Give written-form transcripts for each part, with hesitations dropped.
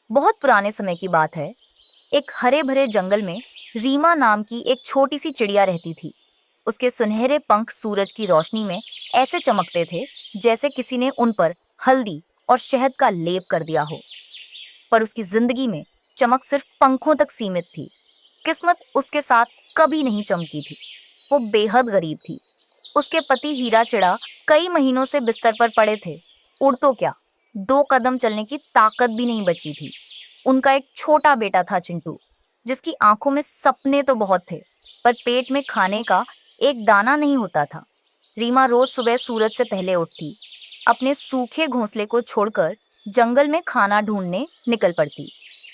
बहुत पुराने समय की बात है। एक हरे भरे जंगल में रीमा नाम की एक छोटी सी चिड़िया रहती थी। उसके सुनहरे पंख सूरज की रोशनी में ऐसे चमकते थे जैसे किसी ने उन पर हल्दी और शहद का लेप कर दिया हो। पर उसकी जिंदगी में चमक सिर्फ पंखों तक सीमित थी। किस्मत उसके साथ कभी नहीं चमकी थी। वो बेहद गरीब थी। उसके पति हीरा चिड़ा कई महीनों से बिस्तर पर पड़े थे। उड़ तो क्या, 2 कदम चलने की ताकत भी नहीं बची थी। उनका एक छोटा बेटा था चिंटू, जिसकी आंखों में सपने तो बहुत थे, पर पेट में खाने का एक दाना नहीं होता था। रीमा रोज सुबह सूरज से पहले उठती, अपने सूखे घोंसले को छोड़कर जंगल में खाना ढूंढने निकल पड़ती।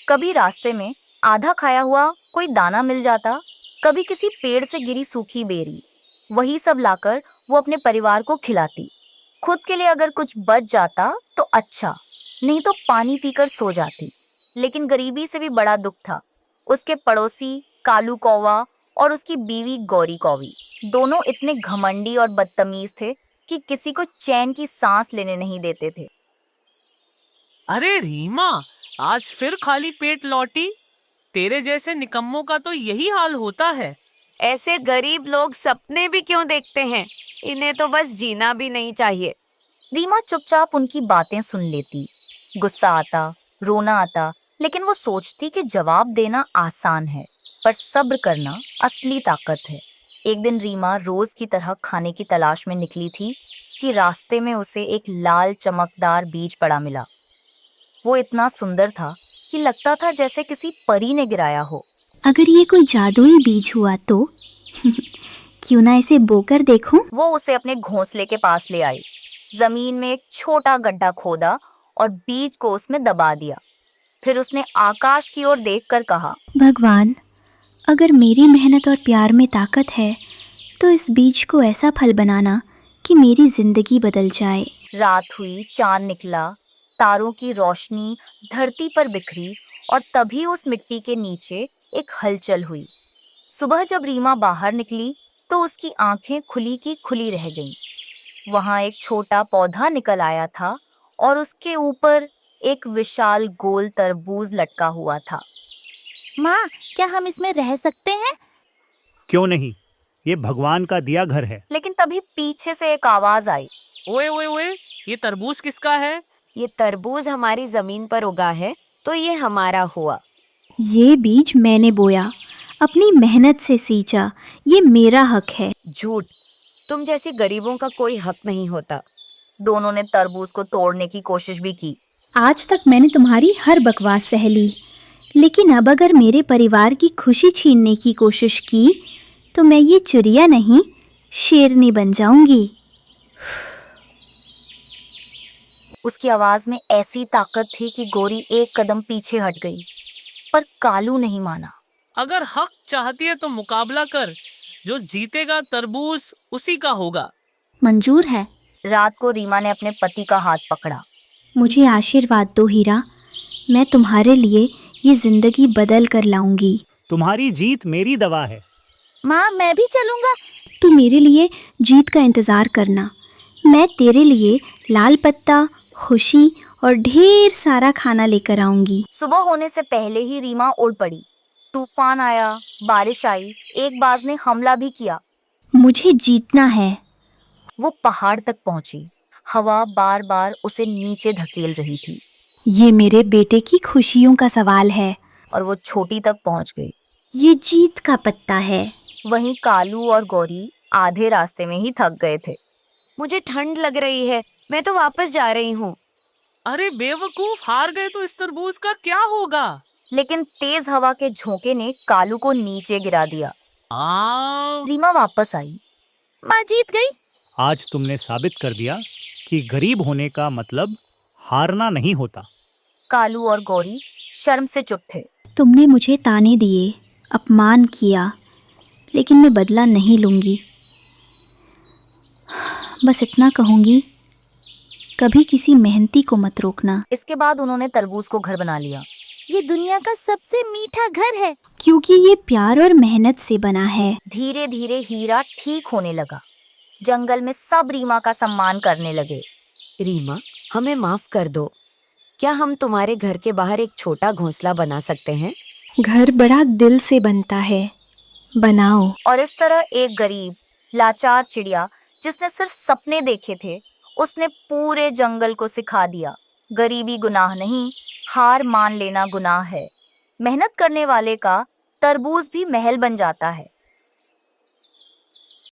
कभी रास्ते में आधा खाया हुआ कोई दाना मिल जाता, कभी किसी पेड़ से गिरी सूखी बेरी। वही सब लाकर वो अपने परिवार को खिलाती। खुद के लिए अगर कुछ बच जाता तो अच्छा, नहीं तो पानी पीकर सो जाती। लेकिन गरीबी से भी बड़ा दुख था। उसके पड़ोसी कालू कौवा और उसकी बीवी गौरी कौवी दोनों इतने घमंडी और बदतमीज थे कि किसी को चैन की सांस लेने नहीं देते थे। अरे रीमा, आज फिर खाली पेट लौटी। तेरे जैसे निकम्मों का तो यही हाल होता है। ऐसे गरीब लोग सपने भी क्यों देखते हैं? इन्हें तो बस जीना भी नहीं चाहिए। रीमा चुपचाप उनकी बातें सुन लेती। गुस्सा आता, रोना आता, लेकिन वो सोचती कि जवाब देना आसान है, पर सब्र करना असली ताकत है। एक दिन रीमा रोज की तरह खाने की तलाश में निकली थी कि रास्ते में उसे एक लाल चमकदार बीज पड़ा मिला। वो इतना सुंदर था कि लगता था जैसे किसी परी ने गिराया हो। अगर ये कोई जादुई बीज हुआ तो क्यों ना इसे बोकर देखूं? वो उसे अपने घोंसले के पास ले आई, जमीन में एक छोटा गड्ढा खोदा और बीज को उसमें दबा दिया। फिर उसने आकाश की ओर देखकर कहा, भगवान, अगर मेरी मेहनत और प्यार में ताकत है तो इस बीज को ऐसा फल बनाना कि मेरी जिंदगी बदल जाए। रात हुई, चांद निकला, तारों की रोशनी धरती पर बिखरी और तभी उस मिट्टी के नीचे एक हलचल हुई। सुबह जब रीमा बाहर निकली तो उसकी आंखें खुली की खुली रह गईं। वहां एक छोटा पौधा निकल आया था और उसके ऊपर एक विशाल गोल तरबूज लटका हुआ था। माँ, क्या हम इसमें रह सकते हैं? क्यों नहीं, ये भगवान का दिया घर है। लेकिन तभी पीछे से एक आवाज आई, ओए ओए ओए, ये तरबूज किसका है? ये तरबूज हमारी जमीन पर उगा है, तो ये हमारा हुआ। ये बीज मैंने बोया, अपनी मेहनत से सींचा, ये मेरा हक है। झूठ, तुम जैसी गरीबों का कोई हक नहीं होता। दोनों ने तरबूज को तोड़ने की कोशिश भी की। आज तक मैंने तुम्हारी हर बकवास सह ली, लेकिन अब अगर मेरे परिवार की खुशी छीनने की कोशिश की तो मैं ये चिड़िया नहीं, शेरनी बन जाऊंगी। उसकी आवाज में ऐसी ताकत थी कि गोरी एक कदम पीछे हट गई, पर कालू नहीं माना। अगर हक चाहती है तो मुकाबला कर, जो जीतेगा तरबूज उसी का होगा। मंजूर है। रात को रीमा ने अपने पति का हाथ पकड़ा। मुझे आशीर्वाद दो हीरा, मैं तुम्हारे लिए ये जिंदगी बदल कर लाऊंगी। तुम्हारी जीत मेरी दवा है। माँ, मैं भी चलूंगा। तू मेरे लिए जीत का इंतज़ार करना, मैं तेरे लिए लाल पत्ता, खुशी और ढेर सारा खाना लेकर आऊंगी। सुबह होने से पहले ही रीमा उड़ पड़ी। तूफान आया, बारिश आई, एक बाज ने हमला भी किया। मुझे जीतना है। वो पहाड़ तक पहुंची। हवा बार बार उसे नीचे धकेल रही थी ये मेरे बेटे की खुशियों का सवाल है। और वो छोटी तक पहुंच गई। ये जीत का पत्ता है। वहीं कालू और गौरी आधे रास्ते में ही थक गए थे। मुझे ठंड लग रही है, मैं तो वापस जा रही हूँ। अरे बेवकूफ, हार गए तो इस तरबूज का क्या होगा? लेकिन तेज हवा के झोंके ने कालू को नीचे गिरा दिया। रीमा वापस आई। माँ जीत गई। आज तुमने साबित कर दिया कि गरीब होने का मतलब हारना नहीं होता। कालू और गौरी शर्म से चुप थे। तुमने मुझे ताने दिए, अपमान किया, लेकिन मैं बदला नहीं लूंगी। बस इतना कहूंगी, कभी किसी मेहनती को मत रोकना। इसके बाद उन्होंने तरबूज को घर बना लिया। ये दुनिया का सबसे मीठा घर है, क्योंकि ये प्यार और मेहनत से बना है। धीरे धीरे हीरा ठीक होने लगा। जंगल में सब रीमा का सम्मान करने लगे। रीमा, हमें माफ कर दो। क्या हम तुम्हारे घर के बाहर एक छोटा घोंसला बना सकते हैं? घर बड़ा दिल से बनता है, बनाओ। और इस तरह एक गरीब लाचार चिड़िया जिसने सिर्फ सपने देखे थे, उसने पूरे जंगल को सिखा दिया, गरीबी गुनाह नहीं, हार मान लेना गुनाह है। मेहनत करने वाले का तरबूज भी महल बन जाता है।